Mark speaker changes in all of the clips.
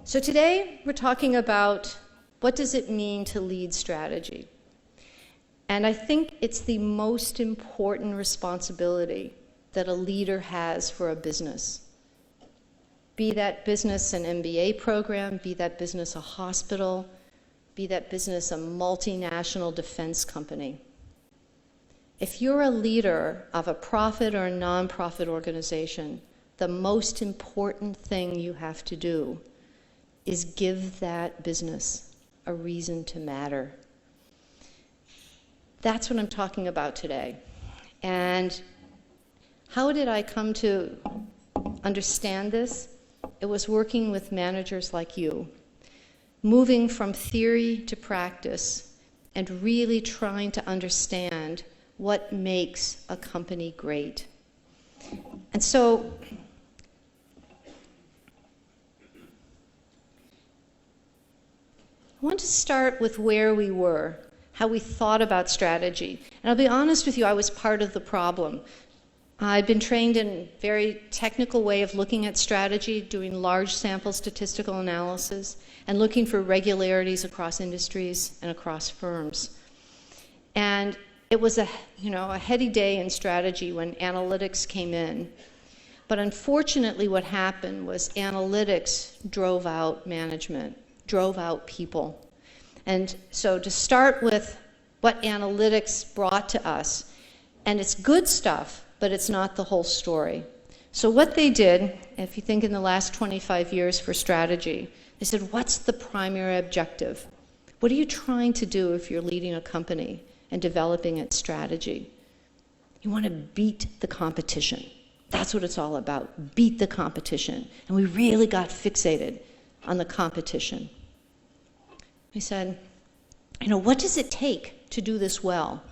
Speaker 1: So today we're talking about what does it mean to lead strategy. And I think it's the most important responsibility that a leader has for a business. Be that business an MBA program, be that business a hospital, be that business a multinational defense company. If you're a leader of a profit or a nonprofit organization, the most important thing you have to do is give that business a reason to matter. That's what I'm talking about today. And how did I come to understand this? It was working with managers like you, moving from theory to practice and really trying to understand what makes a company great. And so I want to start with where we were, how we thought about strategy. And I'll be honest with you, I was part of the problem. I've been trained in a very technical way of looking at strategy, doing large sample statistical analysis, and looking for regularities across industries and across firms. And it was a heady day in strategy when analytics came in. But unfortunately, what happened was analytics drove out management, drove out people. And so to start with what analytics brought to us, and it's good stuff, but it's not the whole story. So what they did, if you think in the last 25 years for strategy, they said, what's the primary objective? What are you trying to do if you're leading a company and developing its strategy? You want to beat the competition. That's what it's all about, beat the competition. And we really got fixated on the competition. We said, what does it take to do this well?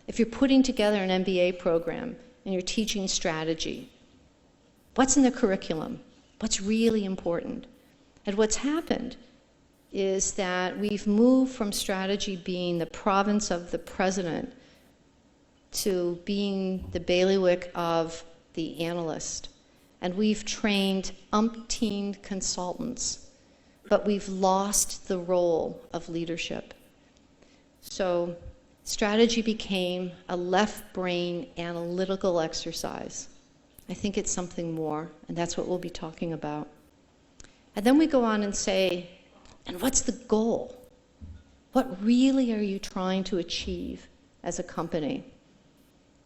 Speaker 1: If you're putting together an MBA program and you're teaching strategy, what's in the curriculum? What's really important? And what's happened is that we've moved from strategy being the province of the president to being the bailiwick of the analyst. And we've trained umpteen consultants, but we've lost the role of leadership. So strategy became a left-brain analytical exercise. I think it's something more, and that's what we'll be talking about. And then we go on and say, and what's the goal? What really are you trying to achieve as a company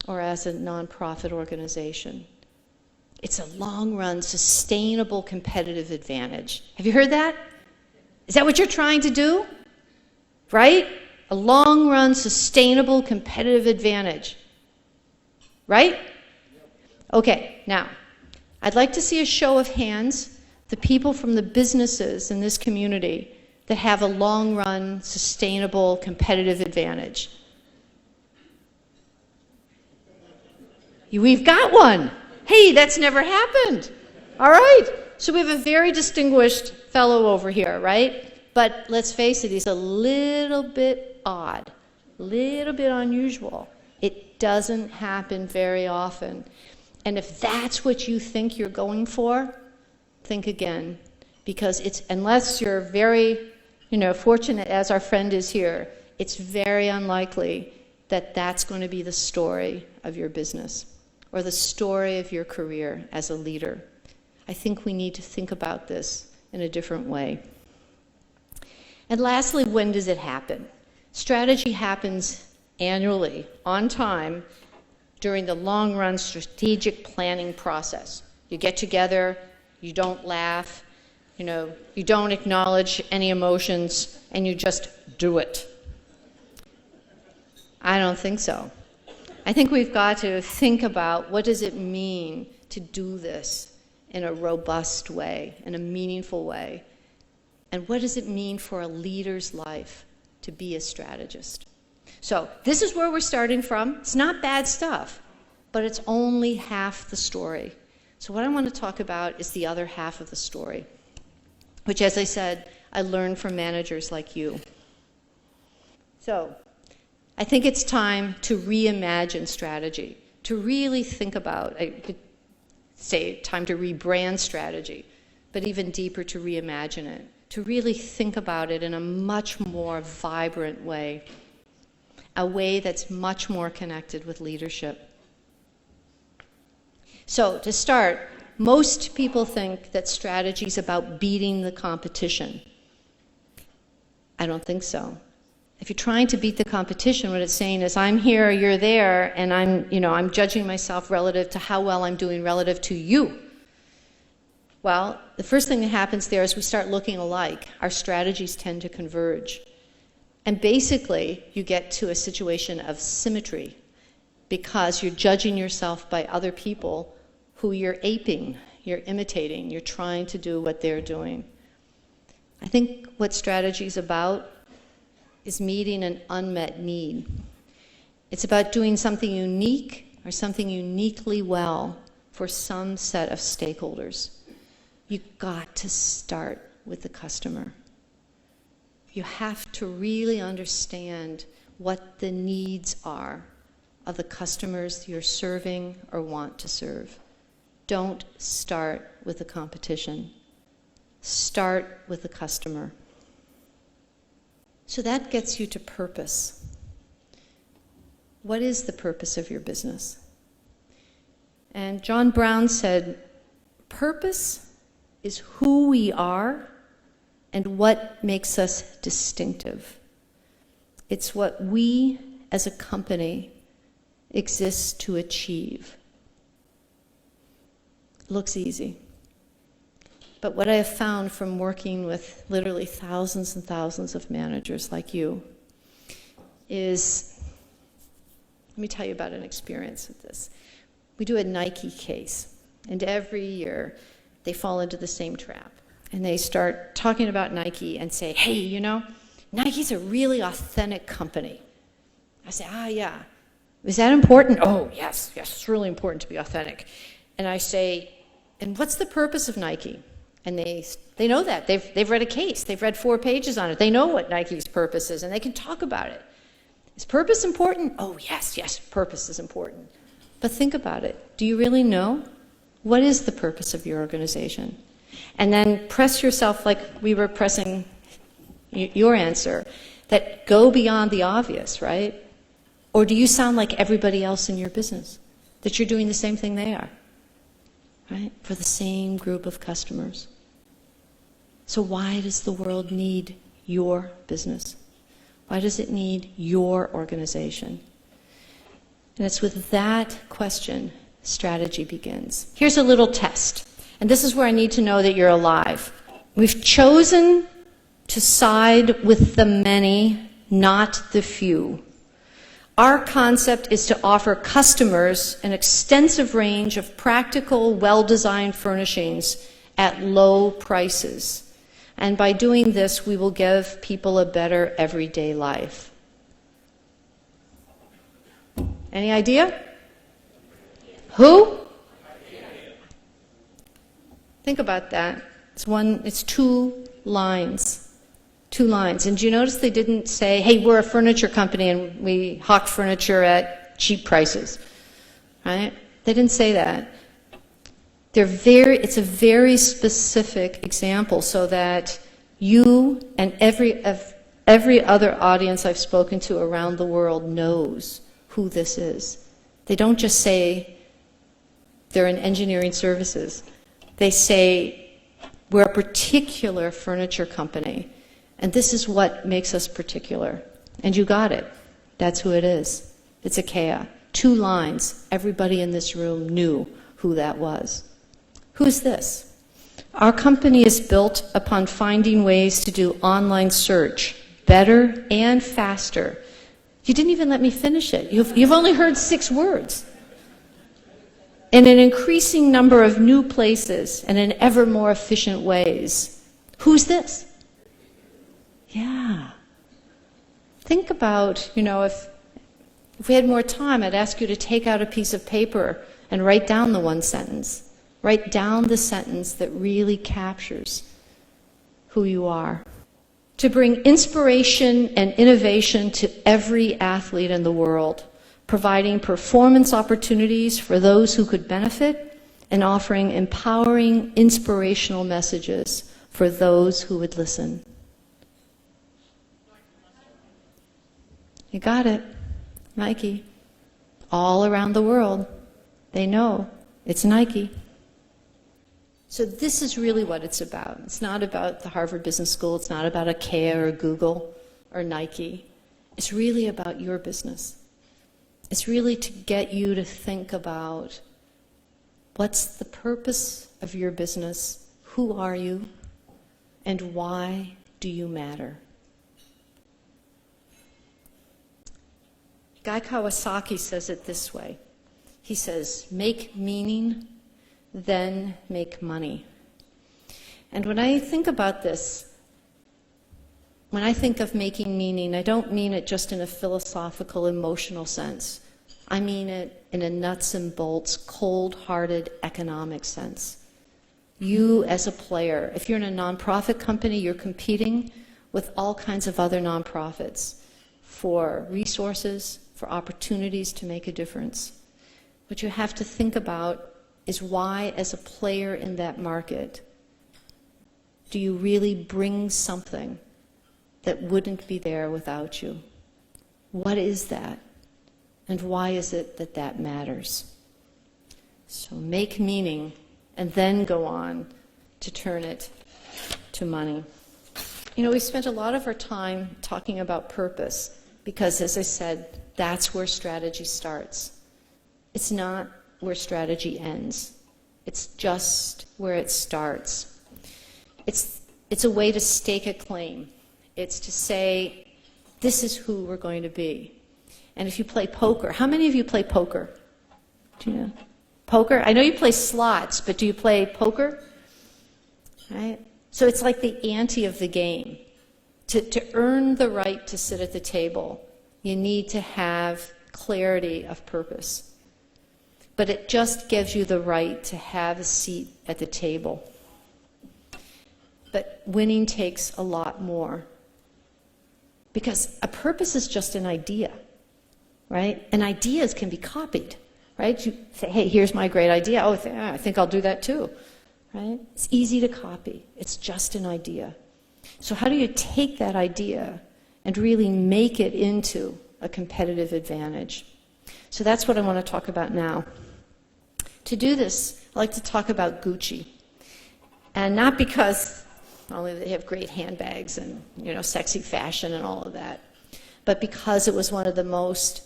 Speaker 1: or as a nonprofit organization? It's a long-run, sustainable competitive advantage. Have you heard that? Is that what you're trying to do? Right? A long-run, sustainable competitive advantage. Right? Okay, now, I'd like to see a show of hands, the people from the businesses in this community that have a long-run, sustainable competitive advantage. We've got one. Hey, that's never happened. All right. So we have a very distinguished fellow over here, right? But let's face it, he's a little bit odd, a little bit unusual. It doesn't happen very often. And if that's what you think you're going for, think again. Because it's, unless you're very, fortunate as our friend is here, it's very unlikely that that's going to be the story of your business or the story of your career as a leader. I think we need to think about this in a different way. And lastly, when does it happen? Strategy happens annually, on time, during the long-run strategic planning process. You get together, you don't laugh, you don't acknowledge any emotions, and you just do it. I don't think so. I think we've got to think about what does it mean to do this in a robust way, in a meaningful way, and what does it mean for a leader's life to be a strategist? So this is where we're starting from. It's not bad stuff, but it's only half the story. So what I want to talk about is the other half of the story, which, as I said, I learned from managers like you. So I think it's time to reimagine strategy, to really think about, I could say time to rebrand strategy, but even deeper to reimagine it, to really think about it in a much more vibrant way, a way that's much more connected with leadership. So to start, most people think that strategy is about beating the competition. I don't think so. If you're trying to beat the competition, what it's saying is, I'm here, you're there, and I'm judging myself relative to how well I'm doing relative to you. Well, the first thing that happens there is we start looking alike. Our strategies tend to converge. And basically, you get to a situation of symmetry because you're judging yourself by other people who you're aping, you're imitating, you're trying to do what they're doing. I think what strategy is about is meeting an unmet need. It's about doing something unique or something uniquely well for some set of stakeholders. You've got to start with the customer. You have to really understand what the needs are of the customers you're serving or want to serve. Don't start with the competition. Start with the customer. So that gets you to purpose. What is the purpose of your business? And John Brown said, purpose is who we are and what makes us distinctive. It's what we as a company exist to achieve. It looks easy. But what I have found from working with literally thousands and thousands of managers like you is, let me tell you about an experience with this. We do a Nike case, and every year they fall into the same trap. And they start talking about Nike and say, hey, Nike's a really authentic company. I say, yeah. Is that important? Oh, yes, it's really important to be authentic. And I say, and what's the purpose of Nike? And they know that. They've read a case. They've read 4 pages on it. They know what Nike's purpose is, and they can talk about it. Is purpose important? Oh, yes, purpose is important. But think about it. Do you really know? What is the purpose of your organization? And then press yourself like we were pressing your answer, that go beyond the obvious, right? Or do you sound like everybody else in your business, that you're doing the same thing they are, right? For the same group of customers. So why does the world need your business? Why does it need your organization? And it's with that question strategy begins. Here's a little test. And this is where I need to know that you're alive. We've chosen to side with the many, not the few. Our concept is to offer customers an extensive range of practical, well-designed furnishings at low prices. And by doing this, we will give people a better everyday life. Any idea? Who? Think about that. It's 2 lines. 2 lines. And do you notice they didn't say, hey, we're a furniture company and we hawk furniture at cheap prices, right? They didn't say that. It's a very specific example so that you and every other audience I've spoken to around the world knows who this is. They don't just say they're in engineering services. They say we're a particular furniture company, and this is what makes us particular. And you got it. That's who it is. It's IKEA. 2 lines. Everybody in this room knew who that was. Who's this? Our company is built upon finding ways to do online search better and faster. You didn't even let me finish it. You've only heard 6 words. In an increasing number of new places and in ever more efficient ways. Who's this? Yeah. Think about, if we had more time, I'd ask you to take out a piece of paper and write down the 1 sentence. Write down the sentence that really captures who you are. To bring inspiration and innovation to every athlete in the world, providing performance opportunities for those who could benefit, and offering empowering, inspirational messages for those who would listen. You got it. Nike. All around the world, they know it's Nike. So this is really what it's about. It's not about the Harvard Business School. It's not about IKEA or Google or Nike. It's really about your business. It's really to get you to think about what's the purpose of your business, who are you, and why do you matter? Guy Kawasaki says it this way. He says, make meaning, then make money. And when I think about this, when I think of making meaning, I don't mean it just in a philosophical, emotional sense. I mean it in a nuts and bolts, cold-hearted economic sense. You as a player, if you're in a nonprofit company, you're competing with all kinds of other nonprofits for resources, for opportunities to make a difference. What you have to think about is why, as a player in that market, do you really bring something that wouldn't be there without you? What is that? And why is it that that matters? So make meaning and then go on to turn it to money. You know, we spent a lot of our time talking about purpose because, as I said, that's where strategy starts. It's not where strategy ends. It's just where it starts. It's a way to stake a claim. It's to say, this is who we're going to be. And if you play poker, how many of you play poker? Do you know? Poker? I know you play slots, but do you play poker? Right? So it's like the ante of the game. To earn the right to sit at the table, you need to have clarity of purpose. But it just gives you the right to have a seat at the table. But winning takes a lot more. Because a purpose is just an idea, right? And ideas can be copied, right? You say, hey, here's my great idea. Oh, I think I'll do that too, right? It's easy to copy. It's just an idea. So how do you take that idea and really make it into a competitive advantage? So that's what I want to talk about now. To do this, I like to talk about Gucci. And not because only they have great handbags and, you know, sexy fashion and all of that, but because it was one of the most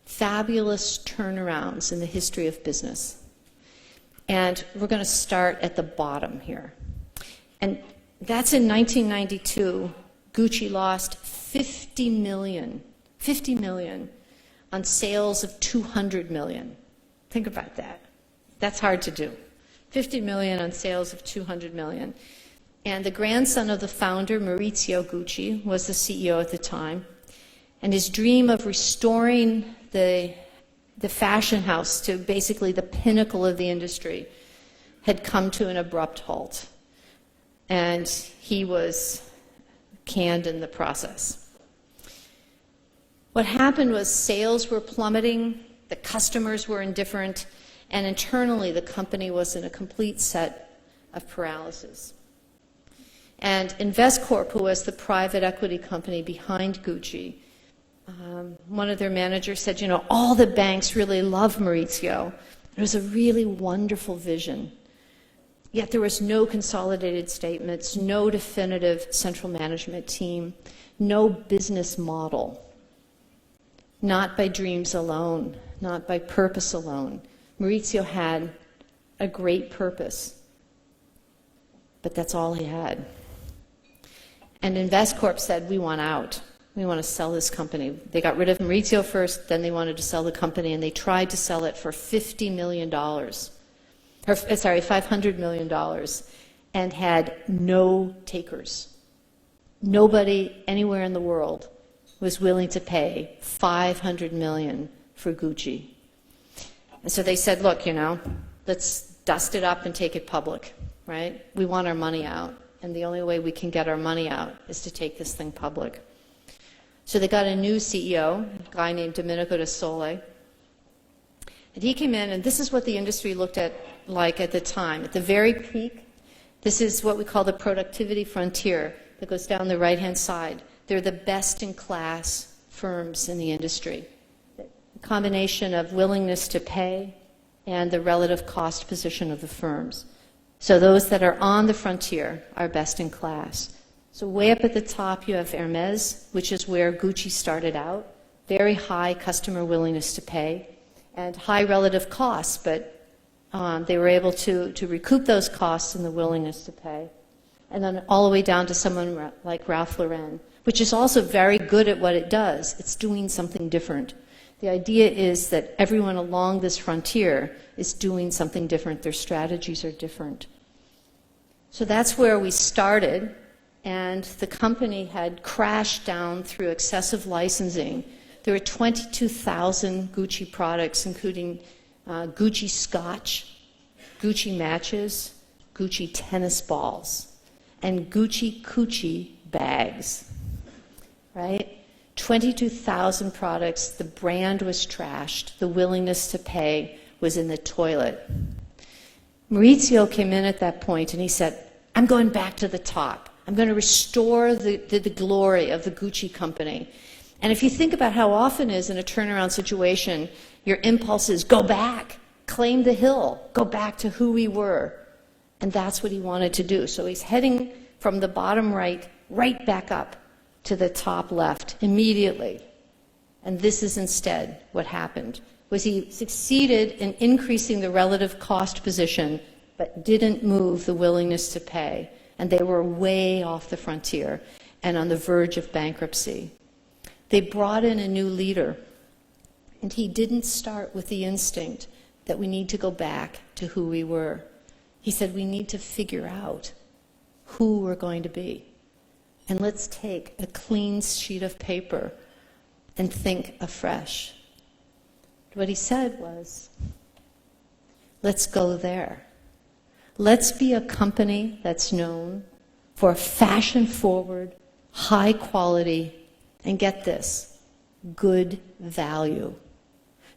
Speaker 1: fabulous turnarounds in the history of business. And we're going to start at the bottom here. And that's in 1992. Gucci lost 50 million on sales of 200 million. Think about that. That's hard to do. 50 million on sales of 200 million. And the grandson of the founder, Maurizio Gucci, was the CEO at the time. And his dream of restoring the fashion house to basically the pinnacle of the industry had come to an abrupt halt. And he was canned in the process. What happened was sales were plummeting, the customers were indifferent, and internally the company was in a complete set of paralysis. And Investcorp, who was the private equity company behind Gucci, one of their managers said, you know, all the banks really love Maurizio. It was a really wonderful vision. Yet there was no consolidated statements, no definitive central management team, no business model. Not by dreams alone, not by purpose alone. Maurizio had a great purpose, but that's all he had. And Investcorp said, we want out. We want to sell this company. They got rid of Maurizio first, then they wanted to sell the company, and they tried to sell it for $50 million. $500 million, and had no takers. Nobody anywhere in the world was willing to pay $500 million for Gucci. And so they said, look, you know, let's dust it up and take it public, right? We want our money out. And the only way we can get our money out is to take this thing public. So they got a new CEO, a guy named Domenico De Sole, And he came in, and this is what the industry looked at like at the time. At the very peak, this is what we call the productivity frontier that goes down the right-hand side. They're the best-in-class firms in the industry. The combination of willingness to pay and the relative cost position of the firms. So those that are on the frontier are best in class. So way up at the top you have Hermes, which is where Gucci started out. Very high customer willingness to pay and high relative costs, but they were able to recoup those costs and the willingness to pay. And then all the way down to someone like Ralph Lauren, which is also very good at what it does. It's doing something different. The idea is that everyone along this frontier is doing something different. Their strategies are different. So that's where we started, and the company had crashed down through excessive licensing. There were 22,000 Gucci products, including Gucci Scotch, Gucci matches, Gucci tennis balls, and Gucci Coochie bags, right? 22,000 products, the brand was trashed, the willingness to pay was in the toilet. Maurizio came in at that point and he said, I'm going back to the top. I'm going to restore the glory of the Gucci company. And if you think about how often is in a turnaround situation, your impulse is go back, claim the hill, go back to who we were. And that's what he wanted to do. So he's heading from the bottom right back up to the top left immediately. And this is instead what happened, was he succeeded in increasing the relative cost position, but didn't move the willingness to pay. And they were way off the frontier and on the verge of bankruptcy. They brought in a new leader, and he didn't start with the instinct that we need to go back to who we were. He said we need to figure out who we're going to be. And let's take a clean sheet of paper and think afresh. What he said was, let's go there. Let's be a company that's known for fashion-forward, high quality, and get this, good value.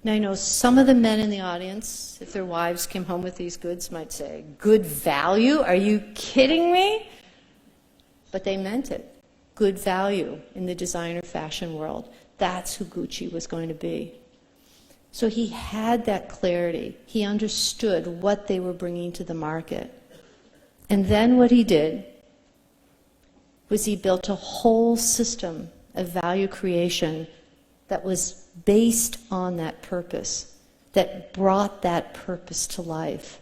Speaker 1: Now I know some of the men in the audience, if their wives came home with these goods, might say, good value? Are you kidding me? But they meant it. Good value in the designer fashion world. That's who Gucci was going to be. So he had that clarity. He understood what they were bringing to the market. And then what he did was he built a whole system of value creation that was based on that purpose, that brought that purpose to life.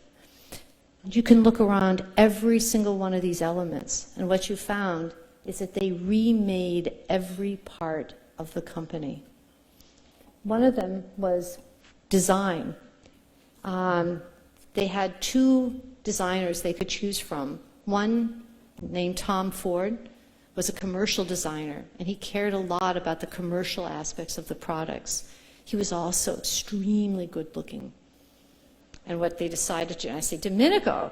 Speaker 1: You can look around every single one of these elements, and what you found is that they remade every part of the company. One of them was design. They had two designers they could choose from. One, named Tom Ford, was a commercial designer, and he cared a lot about the commercial aspects of the products. He was also extremely good-looking. And what they decided to do, and I say, Domenico,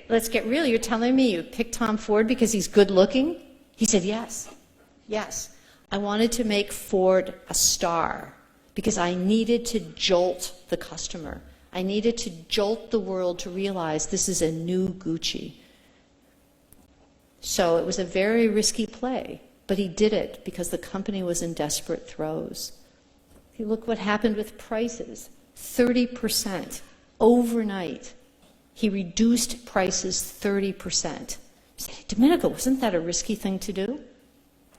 Speaker 1: let's get real. You're telling me you picked Tom Ford because he's good-looking? He said, yes, yes. I wanted to make Ford a star because I needed to jolt the customer. I needed to jolt the world to realize this is a new Gucci. So it was a very risky play, but he did it because the company was in desperate throes. If you look what happened with prices, 30% overnight. He reduced prices 30%. I said, hey, Domenico, wasn't that a risky thing to do?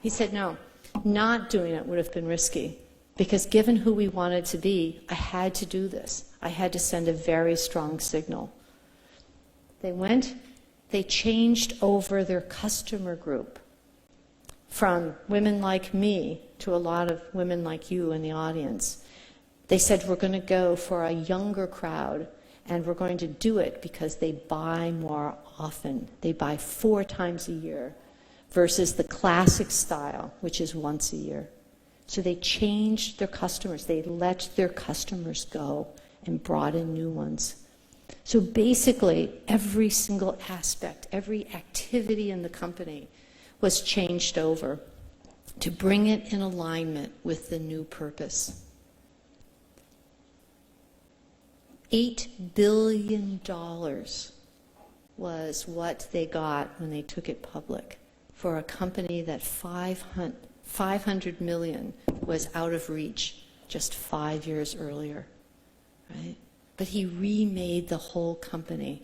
Speaker 1: He said, no, not doing it would have been risky because given who we wanted to be, I had to do this. I had to send a very strong signal. They changed over their customer group from women like me to a lot of women like you in the audience. They said, we're going to go for a younger crowd, and we're going to do it because they buy more often. They buy 4 times a year versus the classic style, which is once a year. So they changed their customers. They let their customers go and brought in new ones. So basically, every single aspect, every activity in the company was changed over to bring it in alignment with the new purpose. $8 billion was what they got when they took it public for a company that 500 million was out of reach just 5 years earlier, right? But he remade the whole company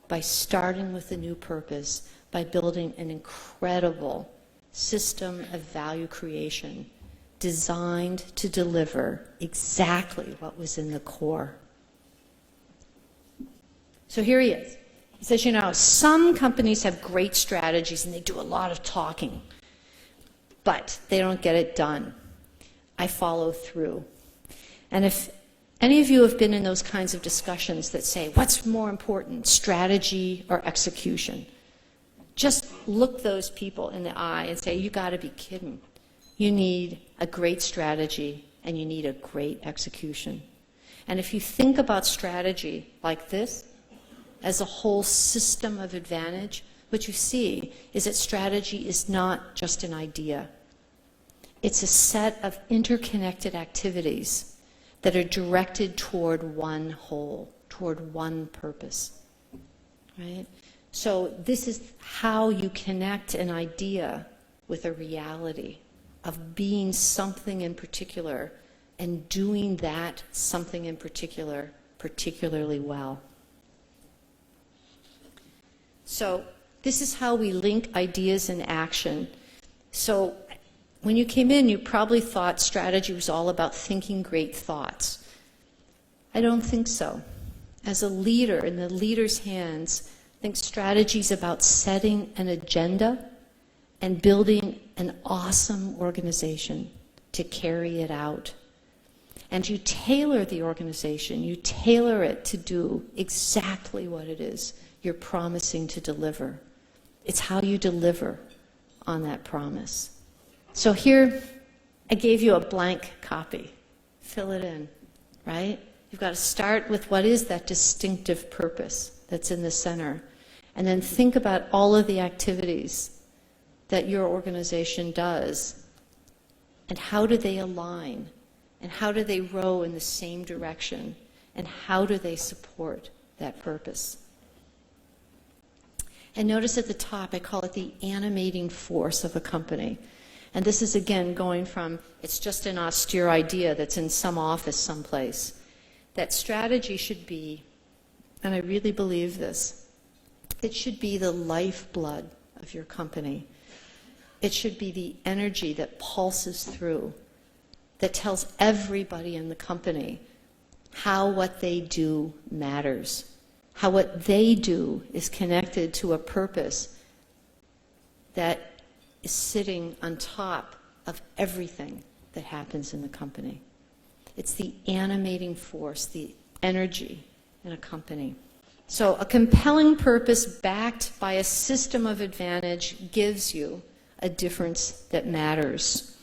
Speaker 1: by starting with a new purpose, by building an incredible system of value creation designed to deliver exactly what was in the core. So here he is. He says, you know, some companies have great strategies and they do a lot of talking, but they don't get it done. I follow through. And if any of you have been in those kinds of discussions that say, what's more important, strategy or execution? Just look those people in the eye and say, you got to be kidding. You need a great strategy and you need a great execution. And if you think about strategy like this, as a whole system of advantage, what you see is that strategy is not just an idea. It's a set of interconnected activities that are directed toward one whole, toward one purpose, right? So this is how you connect an idea with a reality of being something in particular and doing that something in particular particularly well. So this is how we link ideas and action. So when you came in, you probably thought strategy was all about thinking great thoughts. I don't think so. As a leader, in the leader's hands, I think strategy is about setting an agenda and building an awesome organization to carry it out. And you tailor the organization, you tailor it to do exactly what it is you're promising to deliver. It's how you deliver on that promise. So here, I gave you a blank copy. Fill it in, right? You've got to start with what is that distinctive purpose that's in the center. And then think about all of the activities that your organization does. And how do they align? And how do they row in the same direction? And how do they support that purpose? And notice at the top, I call it the animating force of a company. And this is, again, going from, it's just an austere idea that's in some office someplace. That strategy should be, and I really believe this, it should be the lifeblood of your company. It should be the energy that pulses through, that tells everybody in the company how what they do matters, how what they do is connected to a purpose that is sitting on top of everything that happens in the company. It's the animating force, the energy in a company. So a compelling purpose backed by a system of advantage gives you a difference that matters.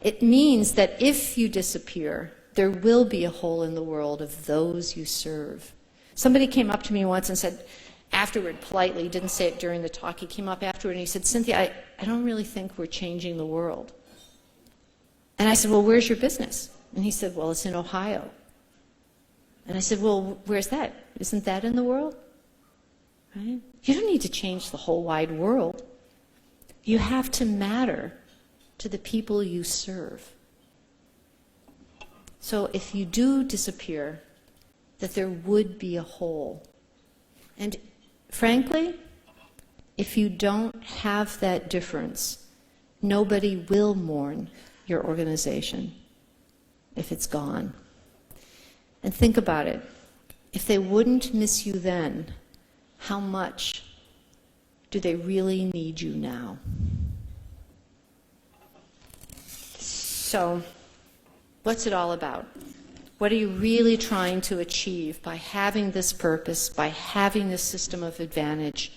Speaker 1: It means that if you disappear, there will be a hole in the world of those you serve. Somebody came up to me once and said, afterward, politely, didn't say it during the talk, he came up afterward and he said, Cynthia, I don't really think we're changing the world. And I said, well, where's your business? And he said, well, it's in Ohio. And I said, well, where's that? Isn't that in the world? Right? You don't need to change the whole wide world. You have to matter to the people you serve. So if you do disappear, that there would be a hole. And frankly, if you don't have that difference, nobody will mourn your organization if it's gone. And think about it. If they wouldn't miss you then, how much do they really need you now? So, what's it all about? What are you really trying to achieve by having this purpose, by having this system of advantage?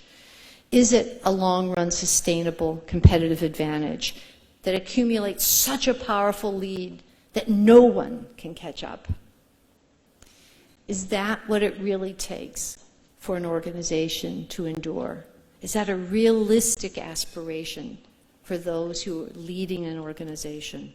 Speaker 1: Is it a long-run sustainable competitive advantage that accumulates such a powerful lead that no one can catch up? Is that what it really takes for an organization to endure? Is that a realistic aspiration for those who are leading an organization?